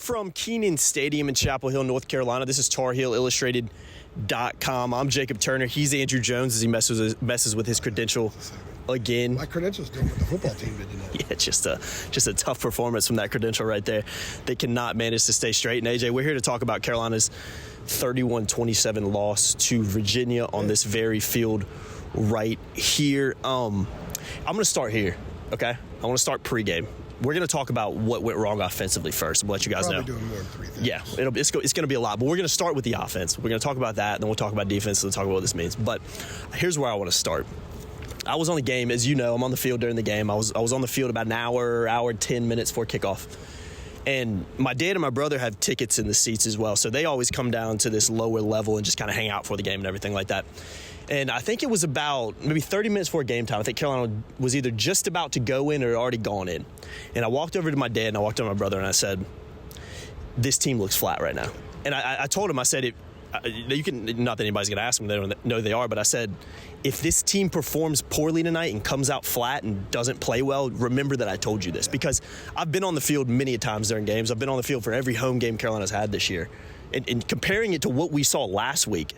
from Keenan Stadium in Chapel Hill, North Carolina. This is Tar Heel Illustrated.com. I'm Jacob Turner. He's Andrew Jones as he messes with his credential again. My credential's doing what the football team did tonight. Yeah, just a tough performance from that credential right there. They cannot manage to stay straight. And AJ, we're here to talk about Carolina's 31-27 loss to Virginia on this very field right here. I'm going to start here, okay? I want to start pregame. We're going to talk about what went wrong offensively first. We'll let you guys know. Probably doing more than three things. Yeah, it's going to be a lot. But we're going to start with the offense. We're going to talk about that, then we'll talk about defense, and talk about what this means. But here's where I want to start. I was on the game. As you know, I'm on the field during the game. I was on the field about an hour and 10 minutes before kickoff. And my dad and my brother have tickets in the seats as well. So they always come down to this lower level and just kind of hang out for the game and everything like that. And I think it was about maybe 30 minutes before game time. I think Carolina was either just about to go in or already gone in. And I walked over to my dad and I walked over to my brother and I said, this team looks flat right now. And I told him, I said, you can, not that anybody's going to ask them, they don't know they are, but I said, if this team performs poorly tonight and comes out flat and doesn't play well, remember that I told you this. Because I've been on the field many a times during games. I've been on the field for every home game Carolina's had this year. And comparing it to what we saw last week,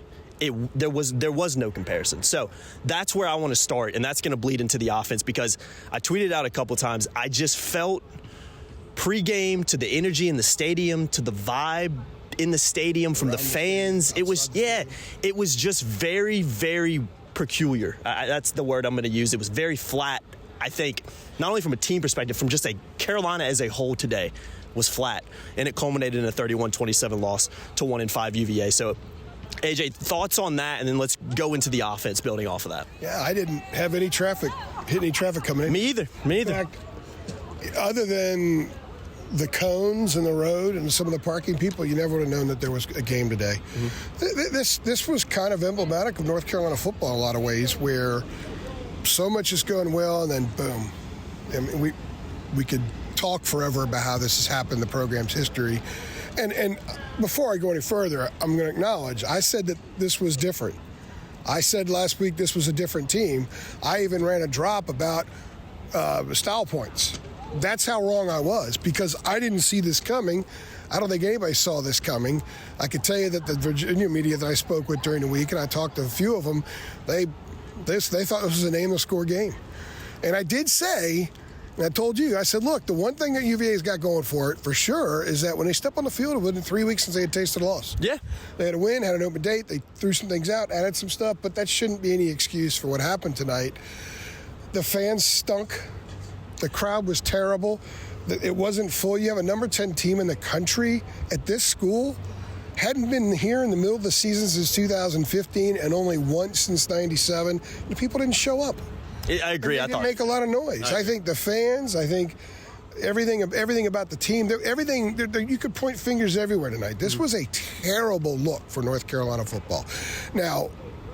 there was no comparison. So that's where I want to start, and that's going to bleed into the offense because I tweeted out a couple times. I just felt pregame to the energy in the stadium, to the vibe in the stadium from the fans. It was just very, very peculiar. That's the word I'm going to use. It was very flat, I think, not only from a team perspective, from just a Carolina as a whole today was flat, and it culminated in a 31-27 loss to 1-5 UVA. So AJ, thoughts on that, and then let's go into the offense building off of that. Yeah, I didn't have any traffic coming in. Me either. In fact, other than the cones and the road and some of the parking people, you never would have known that there was a game today. Mm-hmm. This was kind of emblematic of North Carolina football in a lot of ways, where so much is going well and then boom. I mean, we could talk forever about how this has happened in the program's history. And before I go any further, I'm going to acknowledge, I said that this was different. I said last week this was a different team. I even ran a drop about style points. That's how wrong I was, because I didn't see this coming. I don't think anybody saw this coming. I could tell you that the Virginia media that I spoke with during the week, and I talked to a few of them, they thought this was an aimless score game. And I did say, and I told you, I said, look, the one thing that UVA's got going for it, for sure, is that when they step on the field, it was in 3 weeks since they had tasted a loss. Yeah. They had a win, had an open date, they threw some things out, added some stuff, but that shouldn't be any excuse for what happened tonight. The fans stunk. The crowd was terrible. It wasn't full. You have a number 10 team in the country at this school. Hadn't been here in the middle of the season since 2015 and only once since 97. The people didn't show up. I agree. They didn't make a lot of noise. I think the fans, everything about the team, you could point fingers everywhere tonight. This was a terrible look for North Carolina football. Now,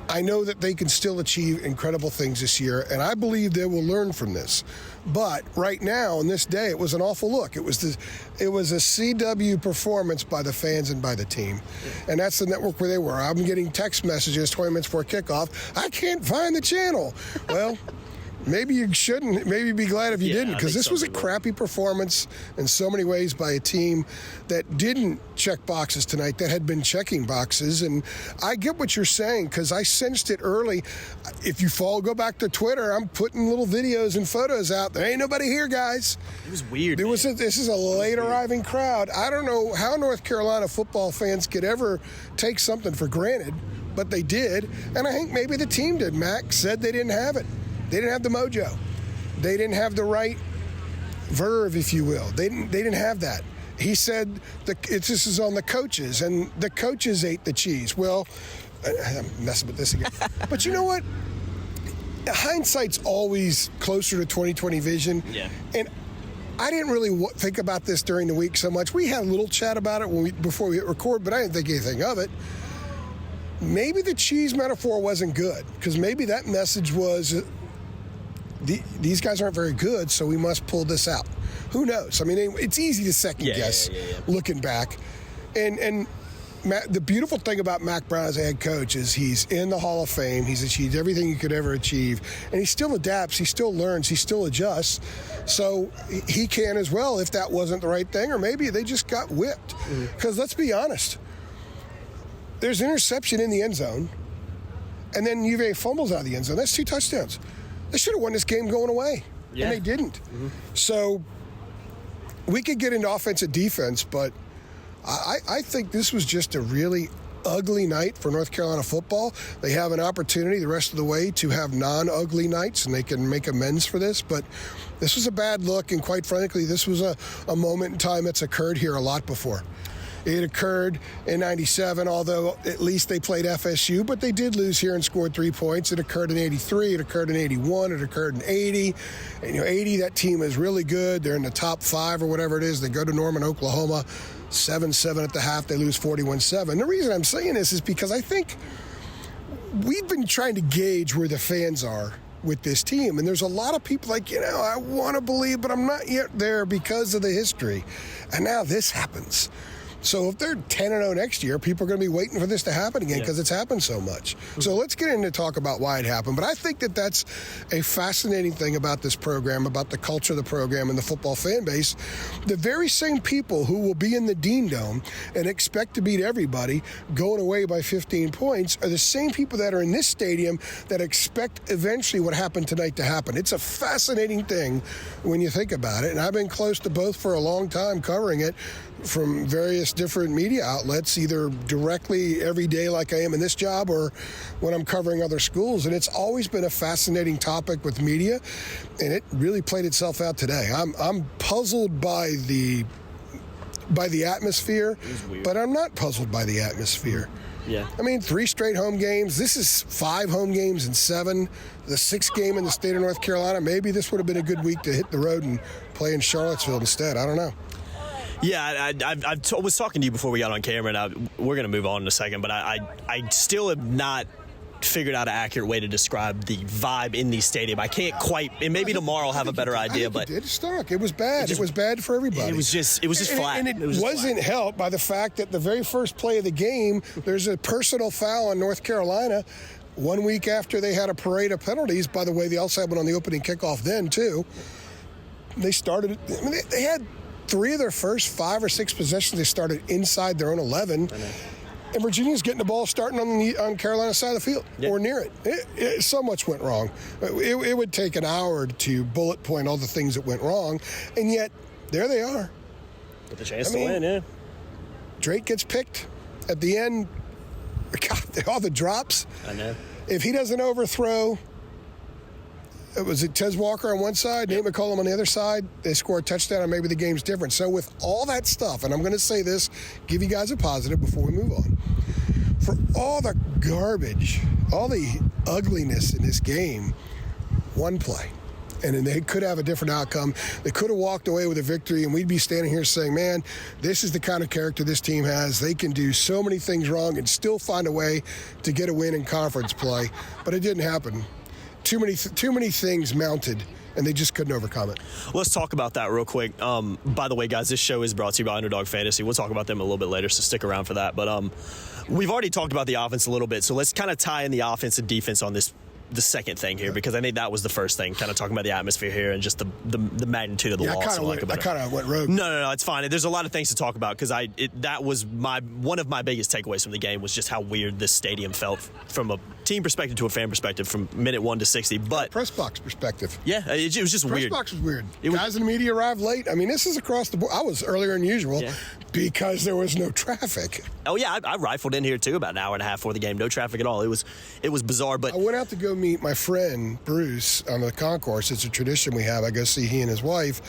I know that they can still achieve incredible things this year, and I believe they will learn from this. But right now, on this day, it was an awful look. It was a CW performance by the fans and by the team. And that's the network where they were. I'm getting text messages 20 minutes before kickoff. I can't find the channel. Well, maybe you shouldn't. Maybe be glad if you didn't, because this was a crappy performance in so many ways by a team that didn't check boxes tonight, that had been checking boxes. And I get what you're saying, because I sensed it early. If you go back to Twitter, I'm putting little videos and photos out. There ain't nobody here, guys. It was weird. This is a late arriving crowd. I don't know how North Carolina football fans could ever take something for granted, but they did. And I think maybe the team did. Mac said they didn't have it. They didn't have the mojo. They didn't have the right verve, if you will. They didn't have that. He said this is on the coaches, and the coaches ate the cheese. Well, I'm messing with this again. But you know what? Hindsight's always closer to 20/20 vision. Yeah. And I didn't really think about this during the week so much. We had a little chat about it before we hit record, but I didn't think anything of it. Maybe the cheese metaphor wasn't good, because maybe that message was, these guys aren't very good, so we must pull this out. Who knows? I mean, it's easy to second guess looking back. And the beautiful thing about Mac Brown as a head coach is he's in the Hall of Fame. He's achieved everything he could ever achieve. And he still adapts. He still learns. He still adjusts. So he can as well if that wasn't the right thing. Or maybe they just got whipped. Because let's be honest. There's an interception in the end zone. And then UVA fumbles out of the end zone. That's 2 touchdowns. They should have won this game going away. Yeah. And they didn't. So we could get into offense and defense, but I think this was just a really ugly night for North Carolina football. They have an opportunity the rest of the way to have non-ugly nights, and they can make amends for this. But this was a bad look, and quite frankly, this was a moment in time that's occurred here a lot before. It occurred in 97, although at least they played FSU, but they did lose here and scored 3 points. It occurred in 83, it occurred in 81, it occurred in 80. And 80, that team is really good. They're in the top 5 or whatever it is. They go to Norman, Oklahoma, 7-7 at the half. They lose 41-7. The reason I'm saying this is because I think we've been trying to gauge where the fans are with this team. And there's a lot of people like, I want to believe, but I'm not yet there because of the history. And now this happens. So if they're 10-0 next year, people are going to be waiting for this to happen again because it's happened so much. So let's get into talk about why it happened. But I think that that's a fascinating thing about this program, about the culture of the program and the football fan base. The very same people who will be in the Dean Dome and expect to beat everybody going away by 15 points are the same people that are in this stadium that expect eventually what happened tonight to happen. It's a fascinating thing when you think about it. And I've been close to both for a long time covering it from various different media outlets, either directly every day like I am in this job or when I'm covering other schools. And it's always been a fascinating topic with media, and it really played itself out today. I'm puzzled by the atmosphere, but I'm not puzzled by the atmosphere. Yeah. I mean, 3 straight home games. This is 5 home games in 7. The 6th game in the state of North Carolina. Maybe this would have been a good week to hit the road and play in Charlottesville instead. I don't know. Yeah, I was talking to you before we got on camera, and we're going to move on in a second, but I still have not figured out an accurate way to describe the vibe in the stadium. I can't quite, and maybe tomorrow I'll have a better idea, but it stunk. It was bad. It was bad for everybody. It was just flat. And it wasn't helped by the fact that the very first play of the game, there's a personal foul on North Carolina 1 week after they had a parade of penalties. By the way, they also had one on the opening kickoff then, too. They started, they had 3 of their first 5 or 6 possessions, they started inside their own 11. And Virginia's getting the ball starting on Carolina's side of the field or near it. So much went wrong. It would take an hour to bullet point all the things that went wrong. And yet, there they are. With a chance to win, yeah. Drake gets picked at the end. God, all the drops. I know. If he doesn't overthrow, was it Tez Walker on one side, Nate McCollum on the other side? They score a touchdown, and maybe the game's different. So with all that stuff, and I'm going to say this, give you guys a positive before we move on. For all the garbage, all the ugliness in this game, 1 play. And then they could have a different outcome. They could have walked away with a victory, and we'd be standing here saying, man, this is the kind of character this team has. They can do so many things wrong and still find a way to get a win in conference play. But it didn't happen. Too many things mounted, and they just couldn't overcome it. Let's talk about that real quick. By the way, guys, this show is brought to you by Underdog Fantasy. We'll talk about them a little bit later, so stick around for that. But we've already talked about the offense a little bit, so let's kind of tie in the offense and defense on the second thing here, because I think that was the first thing, kind of talking about the atmosphere here and just the magnitude of the loss. I kind of went rogue. No, it's fine. There's a lot of things to talk about, because that was one of my biggest takeaways from the game was just how weird this stadium felt from a team perspective to a fan perspective from minute 1 to 60. But press box perspective. Yeah, it was just weird. Press box was weird. Guys in the media arrived late. I mean, this is across the board. I was earlier than usual because there was no traffic. Oh yeah, I rifled in here too about an hour and a half before the game. No traffic at all. It was bizarre. But I went out to go meet my friend Bruce on the concourse. It's a tradition we have. I go see he and his wife.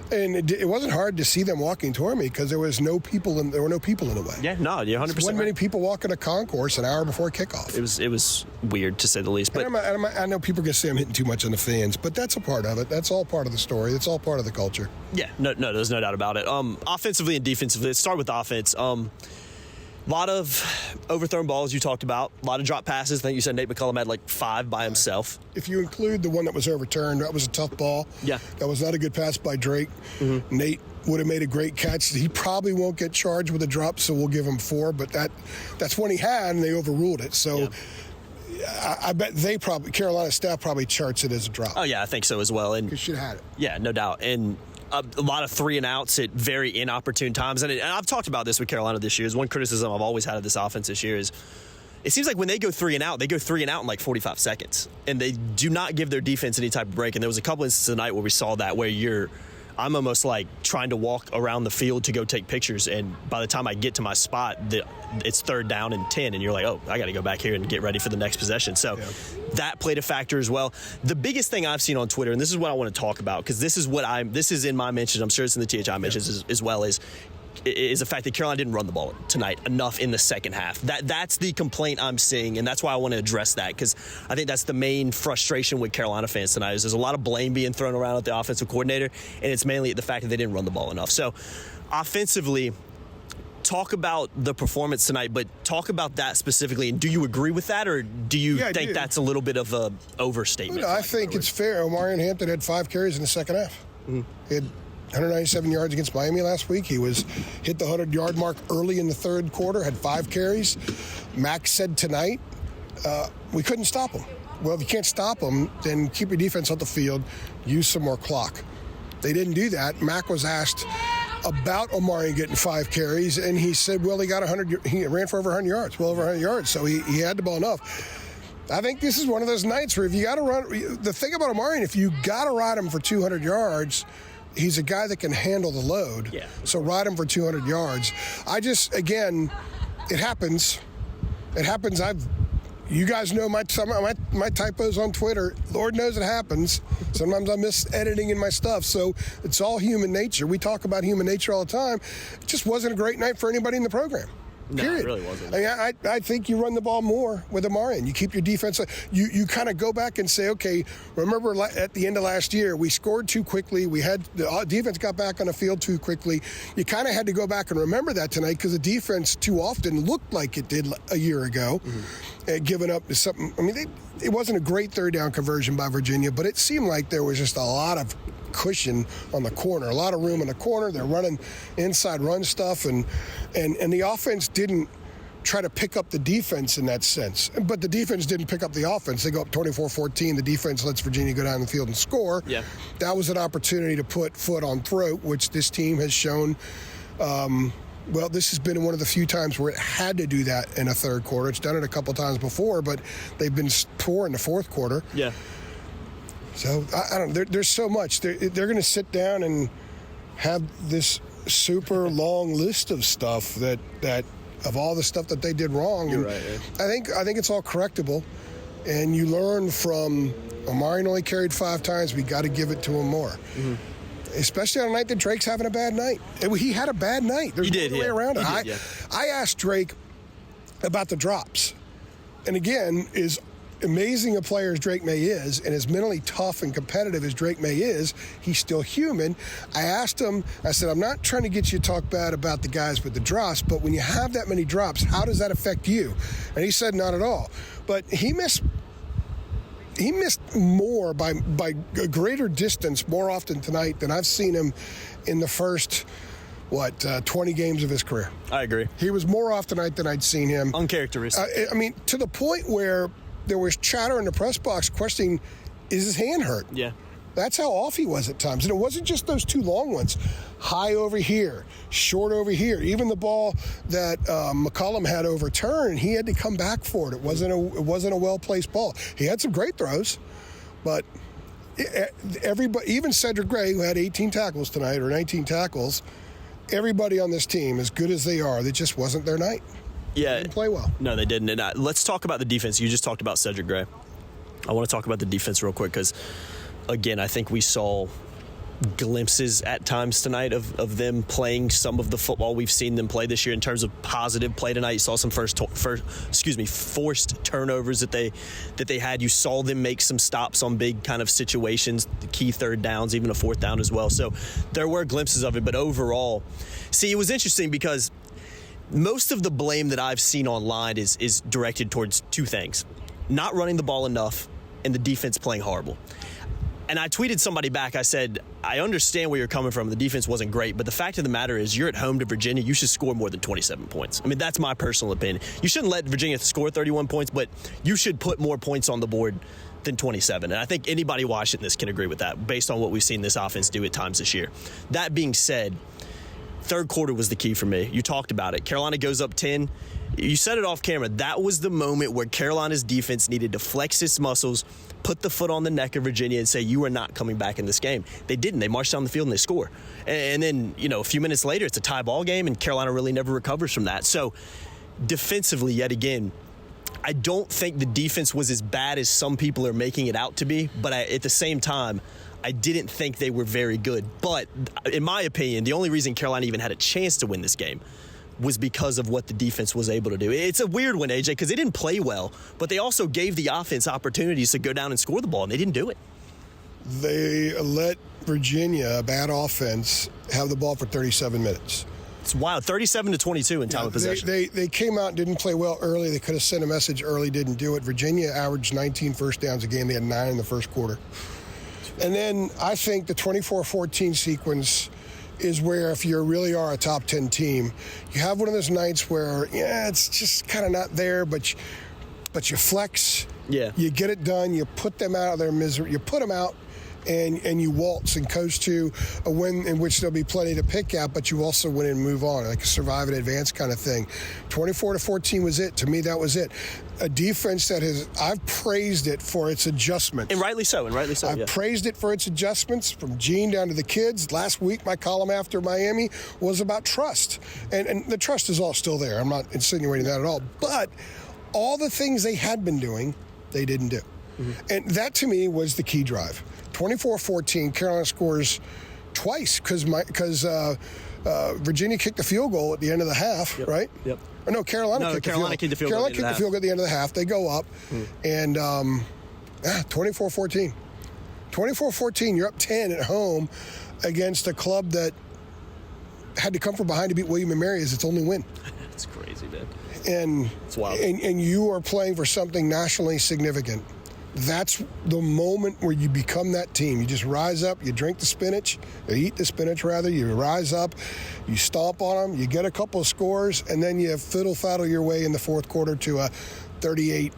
And it wasn't hard to see them walking toward me because there were no people in the way. Yeah, no, you're 100%. There weren't many people walking a concourse an hour before kickoff. It was weird, to say the least. But I know people are going to say I'm hitting too much on the fans, but that's a part of it. That's all part of the story. It's all part of the culture. Yeah, no, there's no doubt about it. Offensively and defensively, let's start with offense. A lot of overthrown balls you talked about. A lot of drop passes. I think you said Nate McCullum had like 5 by himself. If you include the one that was overturned, that was a tough ball. Yeah. That was not a good pass by Drake. Mm-hmm. Nate would have made a great catch. He probably won't get charged with a drop, so we'll give him 4. But that's one he had, and they overruled it. So I bet Carolina staff probably charts it as a drop. Oh, yeah, I think so as well. Because she had it. Yeah, no doubt. And a lot of 3 and outs at very inopportune times. And I've talked about this with Carolina this year. Is one criticism I've always had of this offense this year is it seems like when they go 3 and out, they go 3 and out in like 45 seconds. And they do not give their defense any type of break. And there was a couple instances tonight where we saw that where I'm almost like trying to walk around the field to go take pictures, and by the time I get to my spot, it's 3rd down and 10, and you're like, oh, I got to go back here and get ready for the next possession. So that played a factor as well. The biggest thing I've seen on Twitter, and this is what I want to talk about, because this is in my mentions, I'm sure it's in the THI mentions as well, is the fact that Carolina didn't run the ball tonight enough in the second half. That's the complaint I'm seeing, and that's why I want to address that, because I think that's the main frustration with Carolina fans tonight is there's a lot of blame being thrown around at the offensive coordinator, and it's mainly the fact that they didn't run the ball enough. So offensively, talk about the performance tonight, but talk about that specifically. And do you agree with that, or do you think that's a little bit of a overstatement? I think it's fair. Omarion Hampton had 5 carries in the second half. Mm-hmm. He had 197 yards against Miami last week. He hit the 100-yard mark early in the third quarter, had 5 carries. Max said tonight, we couldn't stop him. Well, if you can't stop him, then keep your defense on the field, use some more clock. They didn't do that. Mac was asked about Omarion getting 5 carries, and he said, well, he ran for over 100 yards, well over 100 yards, so he had the ball enough. I think this is one of those nights where if you got to run, the thing about Omarion, if you got to ride him for 200 yards, he's a guy that can handle the load. Yeah. So ride him for 200 yards. Again, it happens. It happens. You guys know my typos on Twitter. Lord knows it happens. Sometimes I miss editing in my stuff. So it's all human nature. We talk about human nature all the time. It just wasn't a great night for anybody in the program. No, period. It really wasn't. I think you run the ball more with Omarion. You keep your defense. You kind of go back and say, okay, remember at the end of last year, we scored too quickly. The defense got back on the field too quickly. You kind of had to go back and remember that tonight because the defense too often looked like it did a year ago, giving up something. I mean, it wasn't a great 3rd down conversion by Virginia, but it seemed like there was just a lot of cushion on the corner, a lot of room in the corner. They're running inside run stuff, and the offense didn't try to pick up the defense in that sense. But the defense didn't pick up the offense. They go up 24-14. The defense lets Virginia go down the field and score. Yeah. That was an opportunity to put foot on throat, which this team has shown. Well, this has been one of the few times where it had to do that in a third quarter. It's done it a couple times before, but they've been poor in the fourth quarter. Yeah. So, I don't know. There's so much. They're going to sit down and have this super long list of stuff that of all the stuff that they did wrong. You're right. Yeah. I think it's all correctable. And you learn from Omarion only carried 5 times. We got to give it to him more. Mm-hmm. Especially on a night that Drake's having a bad night. He had a bad night. There's no way around it. I asked Drake about the drops. And again, as amazing a player as Drake May is, and as mentally tough and competitive as Drake May is, he's still human. I asked him, I said, I'm not trying to get you to talk bad about the guys with the drops, but when you have that many drops, how does that affect you? And he said, not at all. But he missed more by a greater distance more often tonight than I've seen him in the first 20 games of his career. I agree. He was more off tonight than I'd seen him. Uncharacteristic. I mean, to the point where there was chatter in the press box questioning, is his hand hurt? Yeah. That's how off he was at times. And it wasn't just those 2 long ones. High over here, short over here. Even the ball that McCullum had overturned, he had to come back for it. It wasn't a well-placed ball. He had some great throws, but everybody, even Cedric Gray, who had 18 tackles tonight, or 19 tackles, everybody on this team, as good as they are, that just wasn't their night. Yeah. They didn't play well. No, they didn't. And let's talk about the defense. You just talked about Cedric Gray. I want to talk about the defense real quick because, again, I think we saw glimpses at times tonight of them playing some of the football we've seen them play this year in terms of positive play tonight. You saw some forced turnovers that they had. You saw them make some stops on big kind of situations, the key 3rd downs, even a 4th down as well. So there were glimpses of it, but overall, see, it was interesting because most of the blame that I've seen online is directed towards two things: not running the ball enough and the defense playing horrible. And I tweeted somebody back. I said, I understand where you're coming from. The defense wasn't great, but the fact of the matter is you're at home to Virginia. You should score more than 27 points. I mean, that's my personal opinion. You shouldn't let Virginia score 31 points, but you should put more points on the board than 27. And I think anybody watching this can agree with that based on what we've seen this offense do at times this year. That being said, third quarter was the key for me. You talked about it. Carolina goes up 10. You said it off camera. That was the moment where Carolina's defense needed to flex its muscles, put the foot on the neck of Virginia and say, you are not coming back in this game. They didn't. They marched down the field and they score. And then, a few minutes later, it's a tie ball game, and Carolina really never recovers from that. So defensively, yet again, I don't think the defense was as bad as some people are making it out to be. But at the same time, I didn't think they were very good. But in my opinion, the only reason Carolina even had a chance to win this game was because of what the defense was able to do. It's a weird one, AJ, because they didn't play well, but they also gave the offense opportunities to go down and score the ball, and they didn't do it. They let Virginia, a bad offense, have the ball for 37 minutes. It's wild. 37-22 in time of possession. They came out and didn't play well early. They could have sent a message early, didn't do it. Virginia averaged 19 first downs a game. They had 9 in the first quarter. And then I think the 24-14 sequence is where, if you really are a top 10 team, you have one of those nights where, it's just kind of not there, but you flex. Yeah. You get it done. You put them out of their misery. You put them out, and you waltz and coast to a win in which there'll be plenty to pick at, but you also win and move on, like a survive and advance kind of thing. 24-14 was it. To me, that was it. A defense that I've praised it for its adjustments. And rightly so. I've praised it for its adjustments, from Gene down to the kids. Last week, my column after Miami was about trust. And the trust is all still there. I'm not insinuating that at all. But all the things they had been doing, they didn't do. Mm-hmm. And that, to me, was the key drive. 24-14, Carolina scores twice because Virginia kicked the field goal at the end of the half, right? Yep. Or no, Carolina kicked the field goal. Carolina kicked the field goal at the end of the half. They go up, and 24-14. 24-14, you're up 10 at home against a club that had to come from behind to beat William & Mary as its only win. That's crazy, man. And it's wild. And you are playing for something nationally significant. That's the moment where you become that team. You just rise up, you drink the spinach, or eat the spinach rather, you rise up, you stomp on them, you get a couple of scores, and then you fiddle-faddle your way in the fourth quarter to a 38-14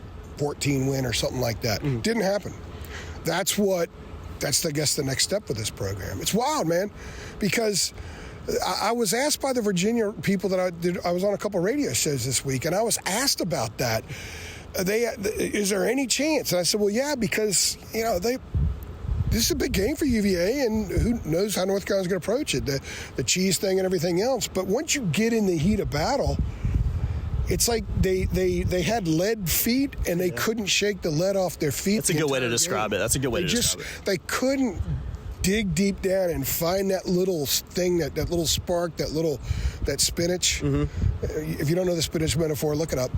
win or something like that. Didn't happen. That's, I guess, the next step with this program. It's wild, man, because I was asked by the Virginia people that I was on a couple radio shows this week, and I was asked about that. Is there any chance? And I said, well, yeah, because, this is a big game for UVA, and who knows how North Carolina's going to approach it, the cheese thing and everything else. But once you get in the heat of battle, it's like they had lead feet, and they couldn't shake the lead off their feet. That's a good way to describe it. That's a good way to describe it. They couldn't dig deep down and find that little thing, that little spark, that spinach. Mm-hmm. If you don't know the spinach metaphor, look it up.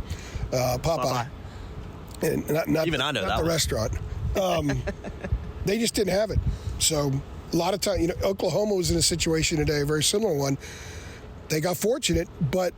Popeye. And not even I know that the restaurant. They just didn't have it. So a lot of time, Oklahoma was in a situation today, a very similar one. They got fortunate, but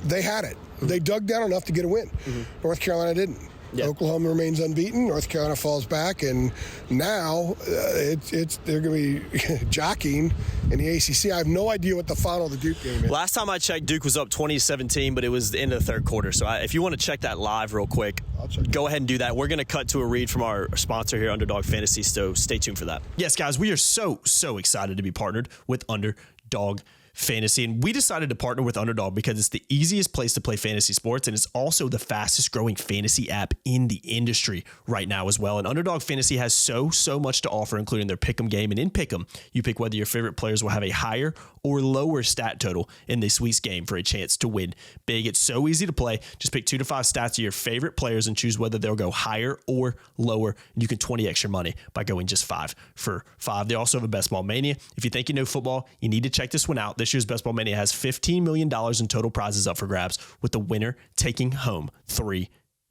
they had it. Mm-hmm. They dug down enough to get a win. Mm-hmm. North Carolina didn't. Yep. Oklahoma remains unbeaten. North Carolina falls back, and now they're going to be jockeying in the ACC. I have no idea what the final of the Duke game is. Last time I checked, Duke was up 20-17, but it was the end of the third quarter. So if you want to check that live real quick, go ahead and do that. We're going to cut to a read from our sponsor here, Underdog Fantasy, so stay tuned for that. Yes, guys, we are so excited to be partnered with Underdog Fantasy, and we decided to partner with Underdog because it's the easiest place to play fantasy sports, and it's also the fastest growing fantasy app in the industry right now as well. And Underdog Fantasy has so much to offer, including their Pick'em game. And in Pick'em, you pick whether your favorite players will have a higher or lower stat total in this week's game for a chance to win big. It's so easy to play. Just pick 2 to 5 stats of your favorite players and choose whether they'll go higher or lower. And you can 20x your money by going just 5 for 5. They also have a Best Ball Mania. If you think you know football, you need to check this one out. This year's Best Ball Mania has $15 million in total prizes up for grabs, with the winner taking home $3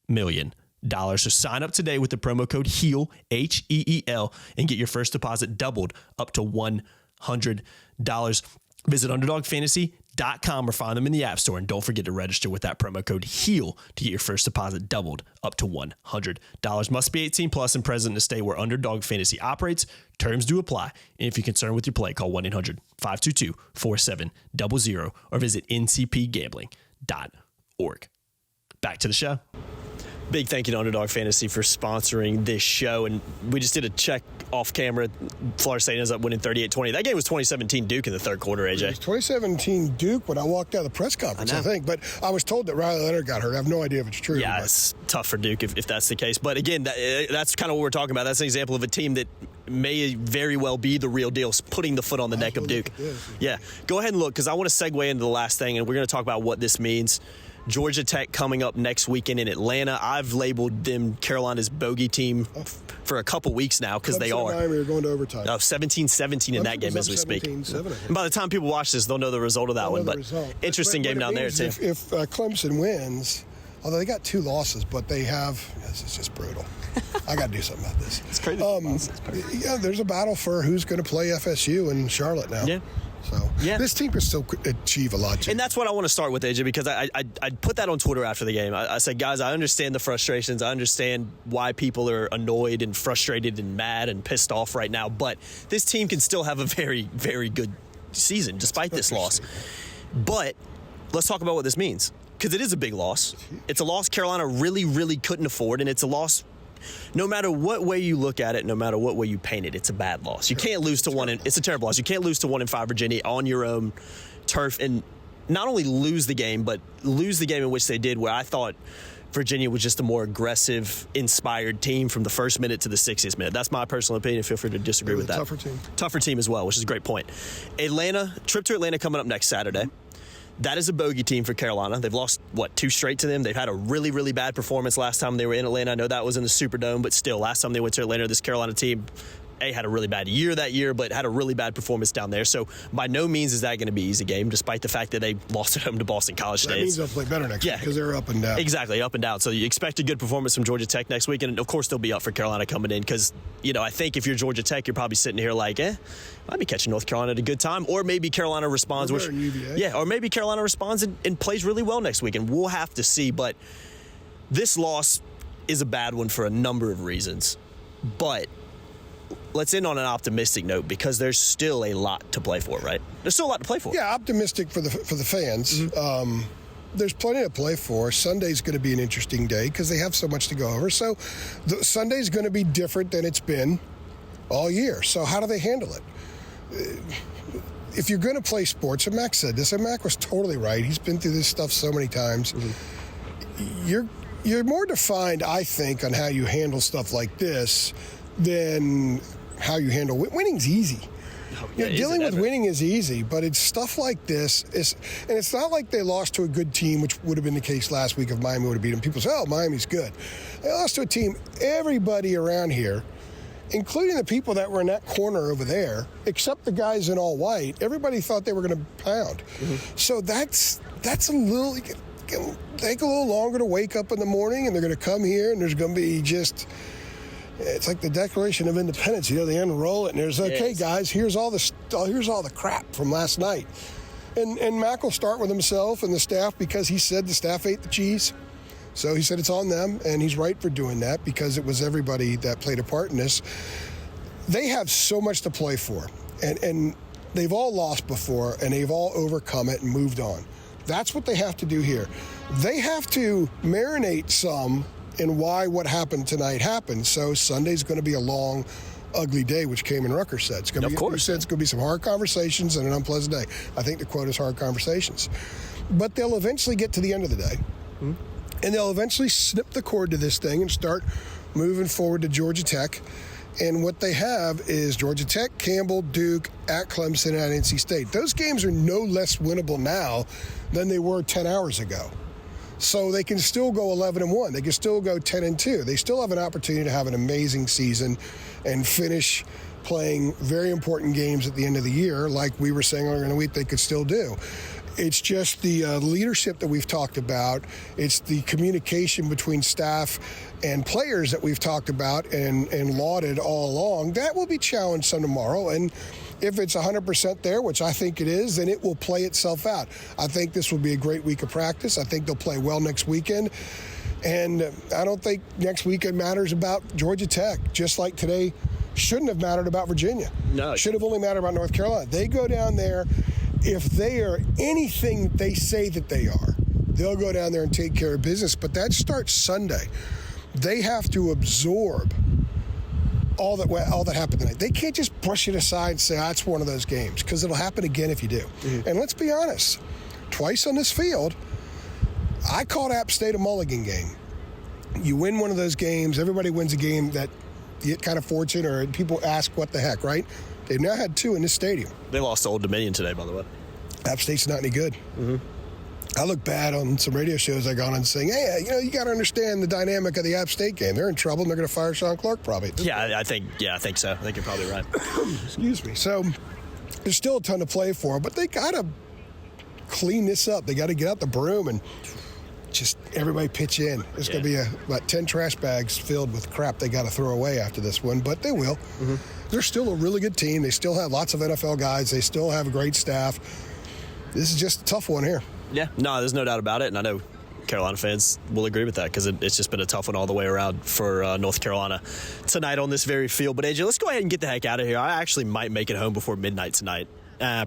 million. So sign up today with the promo code HEEL, HEEL, and get your first deposit doubled up to $100. Visit UnderdogFantasy.com UVA.com or find them in the App Store. And don't forget to register with that promo code HEAL to get your first deposit doubled up to $100. Must be 18 plus and present in a state where Underdog Fantasy operates. Terms do apply. And if you're concerned with your play, call 1-800-522-4700 or visit ncpgambling.org. Back to the show. Big thank you to Underdog Fantasy for sponsoring this show. And we just did a check off camera. Florida State ends up winning 38-20. That game was 2017 Duke in the third quarter, AJ. It was 2017 Duke when I walked out of the press conference, I think. But I was told that Riley Leonard got hurt. I have no idea if it's true. Yeah, it's tough for Duke if that's the case. But again, that's kind of what we're talking about. That's an example of a team that may very well be the real deal, putting the foot on the neck of Duke. Yeah. Go ahead and look, because I want to segue into the last thing, and we're going to talk about what this means. Georgia Tech coming up next weekend in Atlanta. I've labeled them Carolina's bogey team for a couple weeks now because they are. Miami are going to overtime. 17-17 in that game as we speak. And by the time people watch this, they'll know the result of that one. But interesting game down there, too. If Clemson wins, although they got 2 losses, but they have, it's just brutal. I got to do something about this. It's crazy. Yeah, there's a battle for who's going to play FSU in Charlotte now. Yeah. So this team can still achieve a lot. And that's what I want to start with, AJ, because I put that on Twitter after the game. I said, guys, I understand the frustrations. I understand why people are annoyed and frustrated and mad and pissed off right now. But this team can still have a very, very good season despite this loss. But let's talk about what this means, because it is a big loss. It's a loss Carolina really, really couldn't afford, and it's a loss no matter what way you look at it, no matter what way you paint it, it's a bad loss. You can't lose to it's a terrible loss. You can't lose to 1-5 Virginia on your own turf and not only lose the game, but lose the game in which they did, where I thought Virginia was just a more aggressive, inspired team from the first minute to the 60th minute. That's my personal opinion. Feel free to disagree with that. Tougher team as well, which is a great point. Trip to Atlanta coming up next Saturday. That is a bogey team for Carolina. They've lost, 2 straight to them. They've had a really, really bad performance last time they were in Atlanta. I know that was in the Superdome, but still, last time they went to Atlanta, this Carolina team, had a really bad year that year, but had a really bad performance down there. So by no means is that going to be an easy game, despite the fact that they lost at home to Boston College State. That means they'll play better next week because they're up and down. Exactly, up and down. So you expect a good performance from Georgia Tech next week, and of course they'll be up for Carolina coming in because, I think if you're Georgia Tech, you're probably sitting here like, might be catching North Carolina at a good time, or maybe Carolina responds. Or maybe Carolina responds and plays really well next week, and we'll have to see. But this loss is a bad one for a number of reasons. But let's end on an optimistic note, because there's still a lot to play for, right? There's still a lot to play for. Yeah, optimistic for the fans. Mm-hmm. There's plenty to play for. Sunday's going to be an interesting day because they have so much to go over. So Sunday's going to be different than it's been all year. So how do they handle it? If you're going to play sports, and Mac said this, and Mac was totally right. He's been through this stuff so many times. Mm-hmm. You're more defined, I think, on how you handle stuff like this than how you handle winning's easy. Dealing with winning is easy, but it's stuff like this. And it's not like they lost to a good team, which would have been the case last week if Miami would have beat them. People say, Miami's good. They lost to a team, everybody around here, including the people that were in that corner over there, except the guys in all white, everybody thought they were going to pound. Mm-hmm. So that's a little, take a little longer to wake up in the morning, and they're going to come here, and there's going to be just... It's like the Declaration of Independence. They unroll it, and there's, okay, guys, here's all the crap from last night. And Mac will start with himself and the staff because he said the staff ate the cheese. So he said it's on them, and he's right for doing that because it was everybody that played a part in this. They have so much to play for, and they've all lost before, and they've all overcome it and moved on. That's what they have to do here. They have to marinate some and why what happened tonight happened. So Sunday's going to be a long, ugly day, which Kamen Rucker said. It's going to be, he said it's going to be some hard conversations and an unpleasant day. I think the quote is hard conversations. But they'll eventually get to the end of the day, and they'll eventually snip the cord to this thing and start moving forward to Georgia Tech. And what they have is Georgia Tech, Campbell, Duke, at Clemson, and at NC State. Those games are no less winnable now than they were 10 hours ago. So they can still go 11-1. They can still go 10-2. They still have an opportunity to have an amazing season and finish playing very important games at the end of the year, like we were saying earlier in the week they could still do. It's just the leadership that we've talked about. It's the communication between staff and players that we've talked about and lauded all along. That will be challenged some tomorrow. And If it's 100% there, which I think it is, then it will play itself out. I think this will be a great week of practice. I think they'll play well next weekend. And I don't think next weekend matters about Georgia Tech, just like today shouldn't have mattered about Virginia. No. Should have only mattered about North Carolina. They go down there. If they are anything they say that they are, they'll go down there and take care of business. But that starts Sunday. They have to absorb all that happened tonight. They can't just brush it aside and say, that's one of those games, because it'll happen again if you do. Mm-hmm. And let's be honest, twice on this field, I called App State a mulligan game. You win one of those games, everybody wins a game that you get kind of fortunate, or people ask what the heck, right? They've now had 2 in this stadium. They lost to Old Dominion today, by the way. App State's not any good. Mm-hmm. I look bad on some radio shows I got on saying, hey, you got to understand the dynamic of the App State game. They're in trouble, and they're going to fire Sean Clark probably. Yeah, I think so. I think you're probably right. Excuse me. So there's still a ton to play for, but they got to clean this up. They got to get out the broom and just everybody pitch in. There's going to be about 10 trash bags filled with crap they got to throw away after this one, but they will. Mm-hmm. They're still a really good team. They still have lots of NFL guys. They still have a great staff. This is just a tough one here. Yeah, no, there's no doubt about it, and I know Carolina fans will agree with that because it's just been a tough one all the way around for North Carolina tonight on this very field. But, AJ, let's go ahead and get the heck out of here. I actually might make it home before midnight tonight.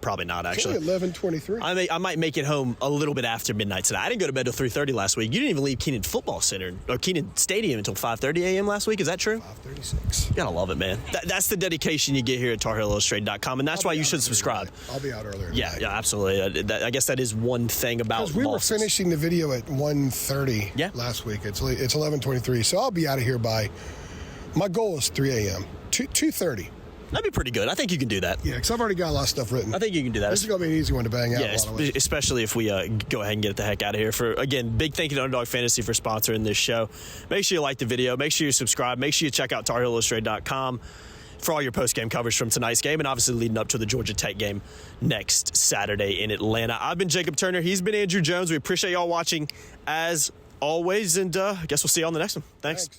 Probably not, actually. It's only 11:23. I might make it home a little bit after midnight tonight. I didn't go to bed till 3:30 last week. You didn't even leave Kenan Football Center or Kenan Stadium until 5:30 a.m. last week. Is that true? 5:36. You gotta love it, man. That's the dedication you get here at TarHeelIllustrated.com, and that's why you should subscribe. I'll be out earlier. Yeah, absolutely. I guess that is one thing about because we were finishing the video at 1:30 last week. It's 11:23, so I'll be out of here by. My goal is 3 a.m. 2:30. That'd be pretty good. I think you can do that. Yeah, because I've already got a lot of stuff written. I think you can do that. This is going to be an easy one to bang out. Yeah, especially if we go ahead and get the heck out of here. Again, big thank you to Underdog Fantasy for sponsoring this show. Make sure you like the video. Make sure you subscribe. Make sure you check out TarHeelIllustrated.com for all your post-game coverage from tonight's game and obviously leading up to the Georgia Tech game next Saturday in Atlanta. I've been Jacob Turner. He's been Andrew Jones. We appreciate y'all watching as always, and I guess we'll see you on the next one. Thanks.